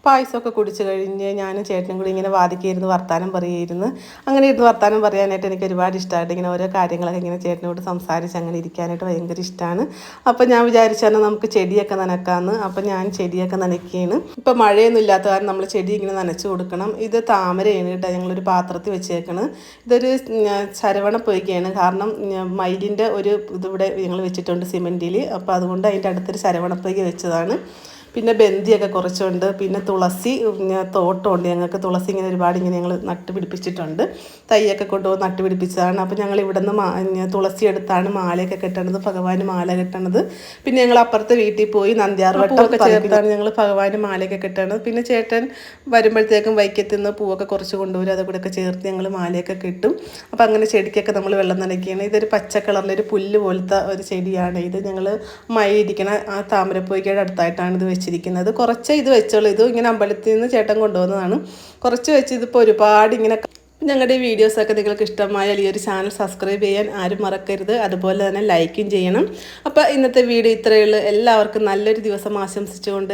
പായസമൊക്കെ കുടിച്ച് കഴിഞ്ഞ് ഞാനും ചേട്ടനും കൂടി ഇങ്ങനെ വാതിക്കയിരുന്ന് വർത്താനം പറയുമായിരുന്നു. അങ്ങനെ ഇരുന്ന് വർത്താനം പറയാനായിട്ട് എനിക്ക് ഒരുപാട് ഇഷ്ടമായിട്ട് ഇങ്ങനെ ഓരോ കാര്യങ്ങളൊക്കെ ഇങ്ങനെ ചേട്ടനോട് സംസാരിച്ച് അങ്ങനെ ഇരിക്കാനായിട്ട് ഭയങ്കര ഇഷ്ടമാണ്. അപ്പോൾ ഞാൻ വിചാരിച്ചാൽ നമുക്ക് ചെടിയൊക്കെ നനക്കാമെന്ന്. അപ്പോൾ ഞാൻ ചെടിയൊക്കെ നനയ്ക്കുകയാണ്. ഇപ്പോൾ മഴയൊന്നും ഇല്ലാത്ത കാരണം നമ്മൾ ചെടി ഇങ്ങനെ നനച്ച് കൊടുക്കണം. ഇത് താമരയാണ് കേട്ടോ, ഞങ്ങളൊരു പാത്രത്തിൽ വെച്ചേക്കണം. ഇതൊരു ചരവണ പൊയ്കയാണ്. കാരണം മയിലിൻ്റെ ഒരു ഇതിവിടെ ഞങ്ങൾ വെച്ചിട്ടുണ്ട് സിമെൻറ്റിൽ. അപ്പോൾ അതുകൊണ്ട് അതിൻ്റെ അടുത്തൊരു ചരവണ പൊയ്ക വെച്ചതാണ്. പിന്നെ ബന്ദിയൊക്കെ കുറച്ചുണ്ട്. പിന്നെ തുളസി തോട്ടമുണ്ട് ഞങ്ങൾക്ക്. തുളസി ഇങ്ങനെ ഒരുപാട് ഇങ്ങനെ ഞങ്ങൾ നട്ടുപിടിപ്പിച്ചിട്ടുണ്ട്. തൈയൊക്കെ കൊണ്ടുപോയി നട്ടുപിടിപ്പിച്ചതാണ്. അപ്പോൾ ഞങ്ങൾ ഇവിടെ നിന്ന് തുളസി എടുത്താണ് മാലയൊക്കെ കെട്ടണത്, ഭഗവാന് മാല കെട്ടണത്. പിന്നെ ഞങ്ങൾ അപ്പുറത്തെ വീട്ടിൽ പോയി നന്ദ്യാർവട്ടമൊക്കെ ചേർത്താണ് ഞങ്ങൾ ഭഗവാന് മാലയൊക്കെ കെട്ടണത്. പിന്നെ ചേട്ടൻ വരുമ്പോഴത്തേക്കും വൈക്കത്തിൽ നിന്ന് പൂവൊക്കെ കുറച്ച് കൊണ്ടുവരും, അതുകൂടെയൊക്കെ ചേർത്ത് ഞങ്ങൾ മാലയൊക്കെ കെട്ടും. അപ്പോൾ അങ്ങനെ ചെടിക്കൊക്കെ നമ്മൾ വെള്ളം നനയ്ക്കുകയാണ്. ഇതൊരു പച്ച കളറിലൊരു പുല്ല് പോലത്തെ ഒരു ചെടിയാണ്. ഇത് ഞങ്ങൾ മയിലിരിക്കണ ആ താമരപ്പൊയ്ക്കയുടെ അടുത്തായിട്ടാണ് ഇത് വെച്ചിരിക്കുന്നത്. കുറച്ച് ഇത് വെച്ചോളൂ. ഇത് ഇങ്ങനെ അമ്പലത്തിൽ നിന്ന് ചേട്ടൻ കൊണ്ടുവന്നതാണ്. കുറച്ച് വെച്ച് ഇതിപ്പോൾ ഒരുപാട് ഇങ്ങനെ. ഞങ്ങളുടെ ഈ വീഡിയോസൊക്കെ നിങ്ങൾക്ക് ഇഷ്ടമായാൽ ഈ ഒരു ചാനൽ സബ്സ്ക്രൈബ് ചെയ്യാൻ ആരും മറക്കരുത്. അതുപോലെ തന്നെ ലൈക്കും ചെയ്യണം. അപ്പോൾ ഇന്നത്തെ വീഡിയോ ഇത്രയേ ഉള്ളൂ. എല്ലാവർക്കും നല്ലൊരു ദിവസം ആശംസിച്ചുകൊണ്ട്